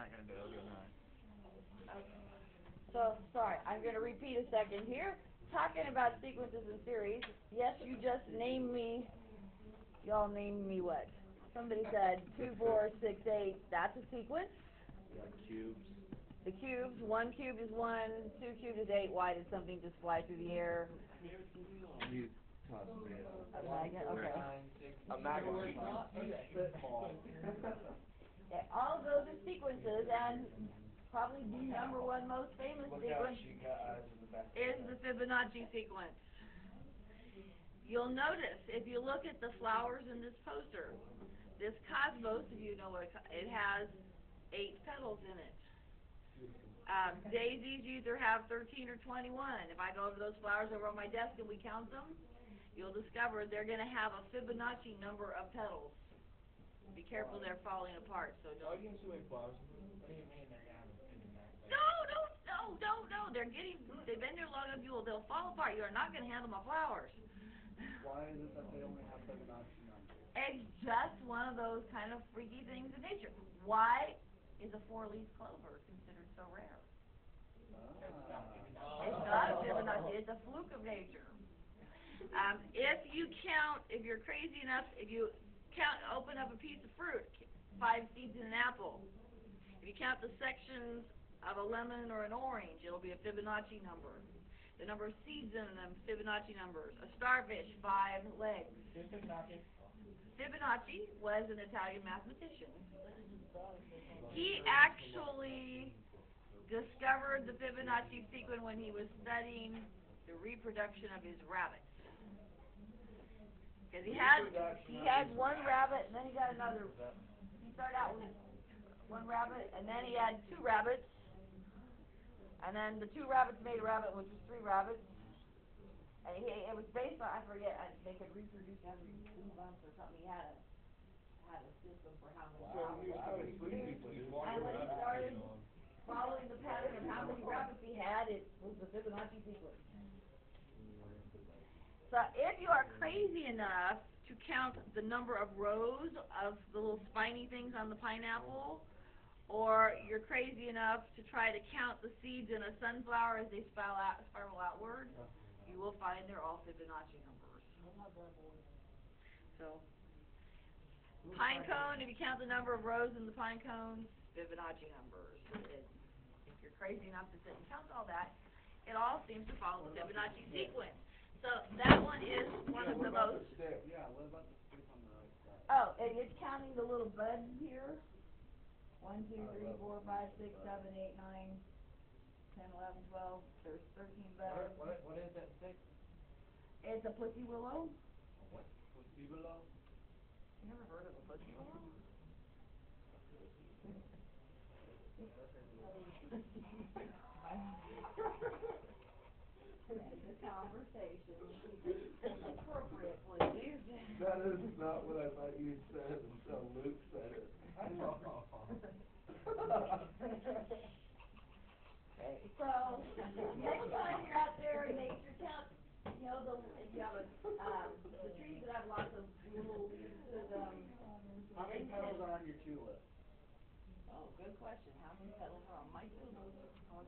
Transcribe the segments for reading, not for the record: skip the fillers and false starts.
not going to do it. It'll be 9. Okay. So, sorry, I'm going to repeat a second here. Talking about sequences and series, yes, you just named me, y'all named me what? Somebody said 2, 4, 6, 8, that's a sequence. Yeah, cubes. The cubes, 1 cubed is 1, 2 cubed is 8. Why did something just fly through the air? You tossed me A magnet? Okay. a magnet. Okay, all of those are sequences, and probably the number one most famous sequence is the Fibonacci sequence. You'll notice, if you look at the flowers in this poster, this cosmos, if you know what it has 8 petals in it. Daisies either have 13 or 21. If I go over those flowers over on my desk and we count them, you'll discover they're going to have a Fibonacci number of petals. Be careful, they're falling apart. So don't. Why do you assume flowers? What do you mean they're going to have a Fibonacci? No. They've been there long enough. They'll fall apart. You are not going to handle my flowers. Why is it that they only have Fibonacci numbers? It's just one of those kind of freaky things in nature. Why is a 4-leaf clover considered so rare? It's not a Fibonacci. It's a fluke of nature. If you're crazy enough, if you open up a piece of fruit, 5 seeds in an apple. If you count the sections of a lemon or an orange, it'll be a Fibonacci number. The number of seeds in them, Fibonacci numbers. A starfish, 5 legs. Fibonacci was an Italian mathematician. He actually discovered the Fibonacci sequence when he was studying the reproduction of his rabbits. Because he had one rabbit, and then he got another. He started out with 1 rabbit, and then he had 2 rabbits, and then the 2 rabbits made a rabbit, which was 3 rabbits. And it was based on, I forget, they could reproduce every 2 months or something. He had a system for how many rabbits. And when he started following the pattern of how many rabbits he had, it was the Fibonacci sequence. So if you are crazy enough to count the number of rows of the little spiny things on the pineapple, or you're crazy enough to try to count the seeds in a sunflower as they spiral outward, you will find they're all Fibonacci numbers. So, pine cone, if you count the number of rows in the pine cone, Fibonacci numbers. If you're crazy enough to sit and count all that, it all seems to follow the Fibonacci sequence. So that one is one of the most. Yeah, what about the stick on the right side? Oh, and it's counting the little buds here. 1, 2, 3, 4, 5, 6, 7, 8, 9, 10, 11, 12. There's 13 buds. What is that stick? It's a pussy willow. What? Pussy willow? You never heard of a pussy willow? End the conversation. Appropriate, please. That is not what I thought you said until Luke said it. Okay, so next time you're out there in nature, count, you know, if you have the trees that have lots of little leaves to them. How many petals are on your tulip? Oh, good question. How many petals are on my tulip? 1,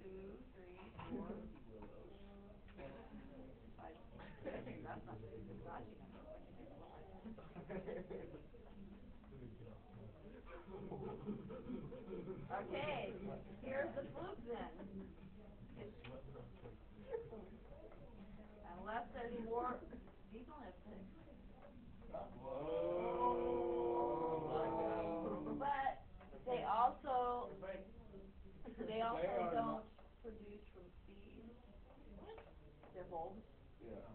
2, 3, 4, 5. That's not the Fibonacci number. Okay, here's the fluke then. Unless there's more, these only have 6. But they also don't produce from seeds. They're bulbs. Yeah.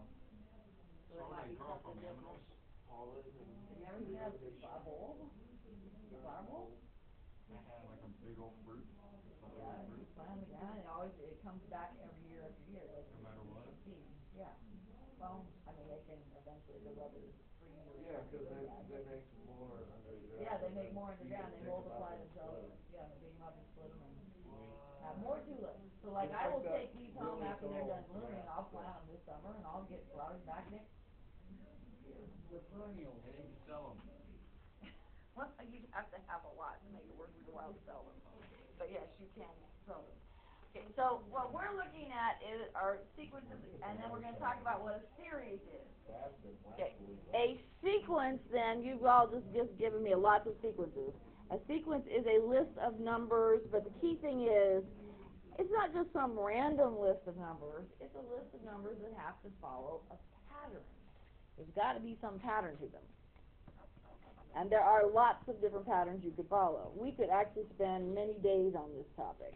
So there might be something different. Pollen and... Have you ever seen a bulb? A flower bulb? I had like a big old fruit. Yeah, you plant it down, and it comes back every year after year. Like No matter what? Seeds, yeah. Well, I mean, they can eventually develop it free or Yeah, because they make more underground. yeah, they make more underground. They multiply themselves. Yeah, they dig them up and split them and have more tulips. So, like, I will take these home after they're done blooming, and I'll plant them this summer, and I'll get flowers back next year. The perennials. And then you sell them. Well, you'd have to have a lot to make it worth your while to sell them. But yes, you can sell them. Okay, so what we're looking at is our sequences, and then we're going to talk about what a series is. Okay, a sequence, then, you've all just given me lots of sequences. A sequence is a list of numbers, but the key thing is, it's not just some random list of numbers. It's a list of numbers that have to follow a pattern. There's got to be some pattern to them. And there are lots of different patterns you could follow. We could actually spend many days on this topic.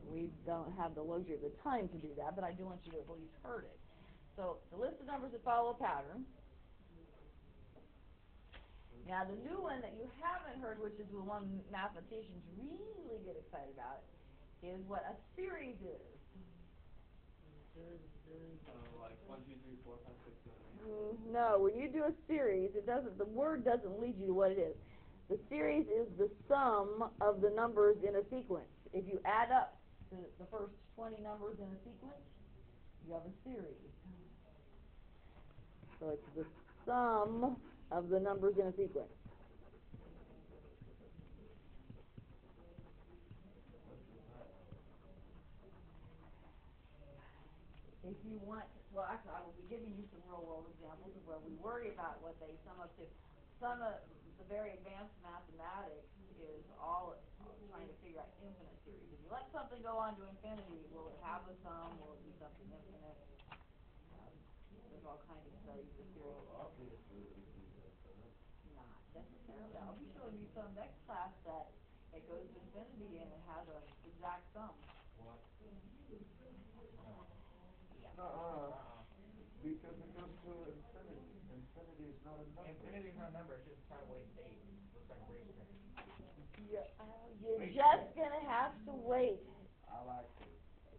We don't have the luxury of the time to do that, but I do want you to have at least heard it. So, the list of numbers that follow a pattern. Now, the new one that you haven't heard, which is the one mathematicians really get excited about, is what a series is. Like 1, 2, 3, 4, 5, 6, 7, 8. No, when you do a series, the word doesn't lead you to what it is. The series is the sum of the numbers in a sequence. If you add up the first 20 numbers in a sequence, you have a series. So it's the sum of the numbers in a sequence. If you want, well, actually, I will be giving you some real-world examples of where we worry about what they sum up to. Some of the very advanced mathematics is all trying to figure out infinite series. If you let something go on to infinity, will it have a sum? Will it be something infinite? There's all kinds of studies of series. Not necessarily. I'll be showing you some next class that it goes to infinity and it has an exact sum. What? Because it goes to infinity. Infinity is not a number. Infinity is not a number, it's just a part of weight 8. Looks like a racetrack. You're just going to have to wait. I like it.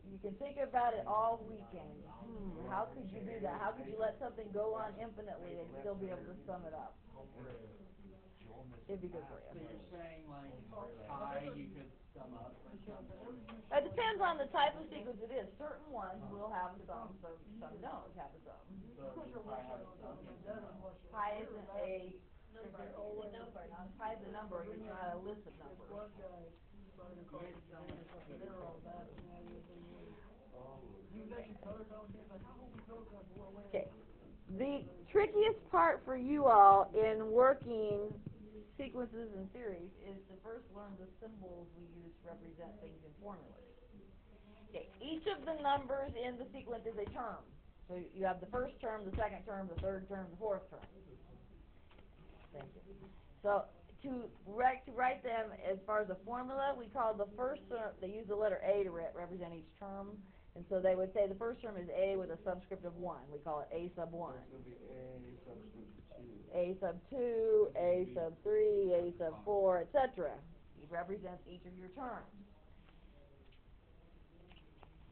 You can think about it all weekend. How could you do that? How could you let something go on infinitely and still be able to sum it up? It'd be good for you. So you're saying like pi you could sum up or something? It depends on the type of sequence it is. Certain ones will have a sum, so some don't have a sum. So does pi have a sum? Pi isn't a number. Pi is a number, it's not a list of numbers. Okay. The trickiest part for you all in working sequences and series is to first learn the symbols we use to represent things in formulas. Okay, each of the numbers in the sequence is a term. So you have the first term, the second term, the third term, the fourth term. Thank you. So to write them as far as a formula, we call the first term, they use the letter A to represent each term. And so they would say the first term is A with a subscript of 1. We call it A sub 1. It's going to be A sub 2, A sub 3, A sub 4, etc. It represents each of your terms.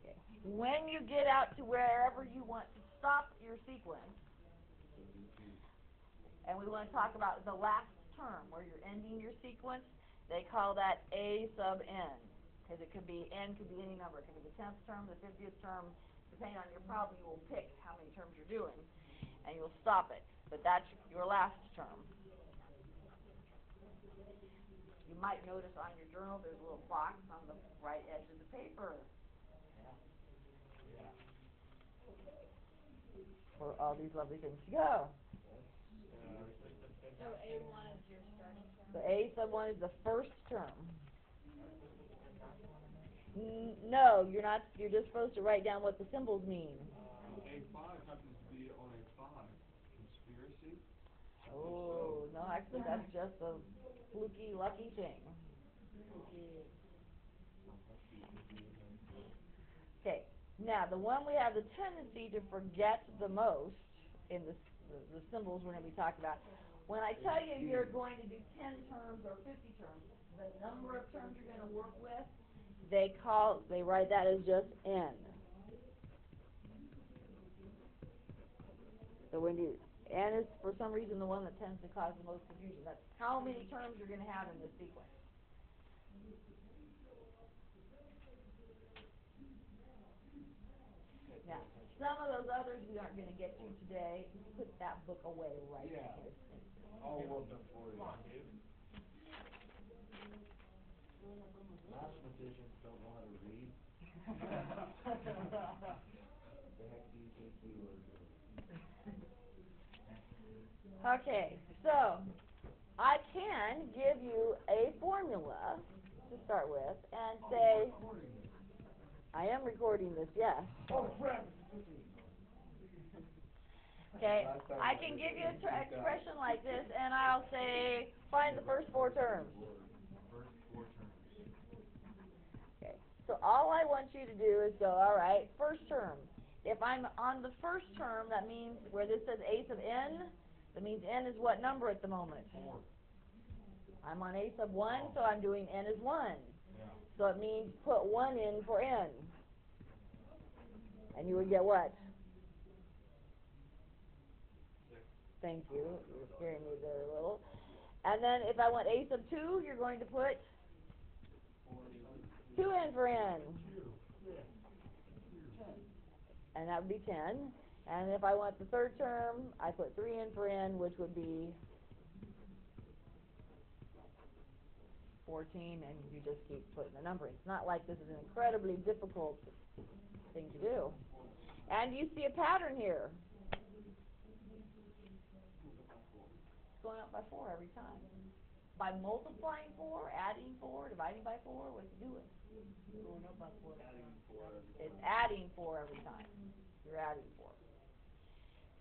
Okay. When you get out to wherever you want to stop your sequence, and we want to talk about the last term, where you're ending your sequence, they call that A sub n. Because it could be, n could be any number. It could be the 10th term, the 50th term. Depending on your problem, you will pick how many terms you're doing, and you'll stop it. But that's your last term. You might notice on your journal there's a little box on the right edge of the paper. Yeah. For all these lovely things to go. So A1 is your starting term? So A sub 1 is the first term. No, you're not. You're just supposed to write down what the symbols mean. A5 happens to be on a 5. Conspiracy? Oh, no, actually that's just a fluky, lucky thing. Okay, now the one we have the tendency to forget the most in the symbols we're going to be talking about. When I tell you you're going to do 10 terms or 50 terms, the number of terms you're going to work with, they write that as just n. So when n is for some reason the one that tends to cause the most confusion. That's how many terms you're going to have in this sequence. Now, Some of those others we aren't going to get to today. Put that book away right Yeah. here. I'll whoop it for you. Come on, dude. Mathematicians don't know how to read. The heck do you think you are doing? Okay, so I can give you a formula to start with and say, I am recording this, yes. Oh, crap! Okay, I can give you an expression like this, and I'll say, find the first four terms. First four terms. Okay, so all I want you to do is go, all right, first term. If I'm on the first term, that means where this says a sub n, that means n is what number at the moment? 4. I'm on a sub 1, so I'm doing n is 1. Yeah. So it means put 1 in for n. And you would get what? 6. Thank you. You're scaring me there a little. And then if I want a sub 2, you're going to put 2 in for n. And that would be 10. And if I want the third term, I put 3 in for n, which would be 14, and you just keep putting the number in. It's not like this is an incredibly difficult thing to do. And you see a pattern here. It's going up by 4 every time. By multiplying 4, adding 4, dividing by 4, what's it doing? Going up by 4. It's adding 4 every time. You're adding 4.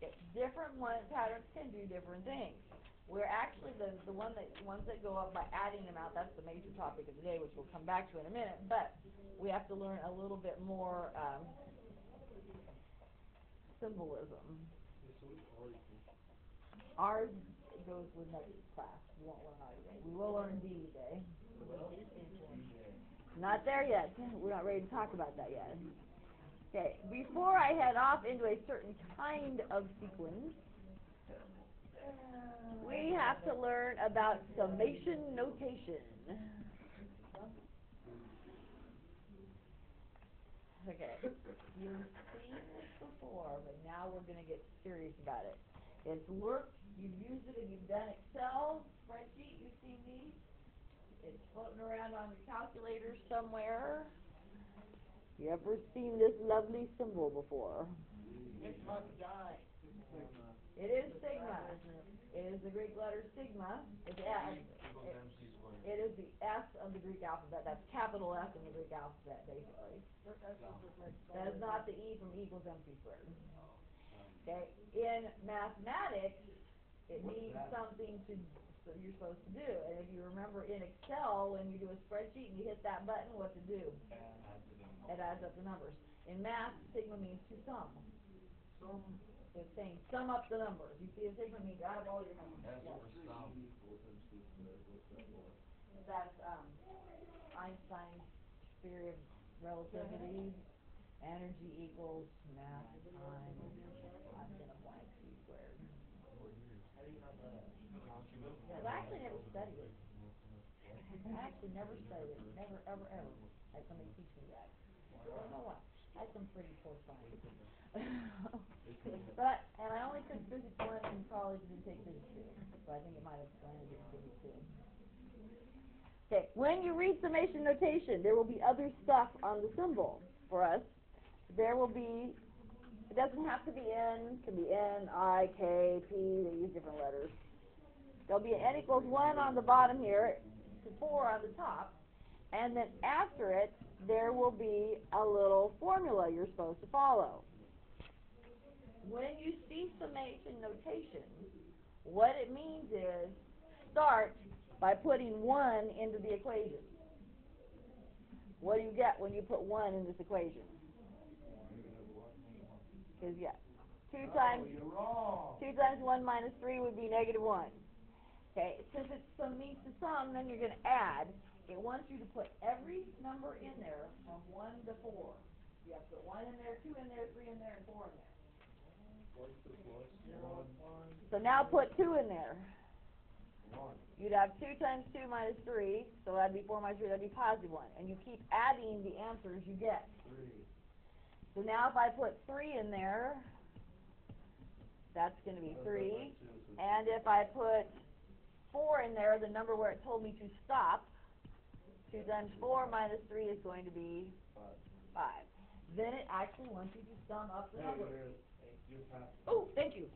Okay. Different patterns can do different things. We're actually the ones that go up by adding them out. That's the major topic of the day, which we'll come back to in a minute. But we have to learn a little bit more symbolism. Ours goes with next class. We won't learn ours today. We will learn D today. Not there yet. We're not ready to talk about that yet. Okay, before I head off into a certain kind of sequence, we have to learn about summation notation. Okay, you've seen this before, but now we're going to get serious about it. It's worked, you've used it, and you've done Excel, spreadsheet, you've seen these. It's floating around on your calculator somewhere. You ever seen this lovely symbol before? It must die. It is sigma. It is the Greek letter sigma. It's S. Equals MC squared. It is the S of the Greek alphabet. That's capital S in the Greek alphabet, basically. That is not the E from E equals MC squared. Okay. In mathematics, it means something that you're supposed to do. And if you remember in Excel, when you do a spreadsheet and you hit that button, what's it do? It adds up the numbers. In math, sigma means to sum. It's saying sum up the numbers. You see, a sigma means add up all your numbers. That's for sum. That's Einstein's theory of relativity. Energy equals mass times I'm gonna blank c squared. Because I actually never studied it. I actually never studied it. Never, ever, ever had somebody teach me that. I don't know why. I had some pretty poor science. And I only took physics 1 in college and didn't take physics 2. So I think it might have landed in physics 2. Okay, when you read summation notation, there will be other stuff on the symbol for us. There will be, it doesn't have to be N, it can be N, I, K, P, they use different letters. There'll be an N equals 1 on the bottom here, to 4 on the top, and then after it, there will be a little formula you're supposed to follow. When you see summation notation, what it means is start by putting 1 into the equation. What do you get when you put 1 in this equation? Because yeah, 2 times 1 minus 3 would be negative 1. Okay, since it means to sum, then you're going to add. It wants you to put every number in there from 1 to 4. You have to put 1 in there, 2 in there, 3 in there, and 4 in there. So now put 2 in there. You'd have 2 times 2 minus 3, so that'd be 4 minus 3, that'd be positive 1. And you keep adding the answers you get. So now if I put 3 in there, that's going to be 3. And if I put 4 in there, the number where it told me to stop, 2 times 4 minus 3 is going to be 5. Then it actually wants you to sum up the numbers. Oh, thank you.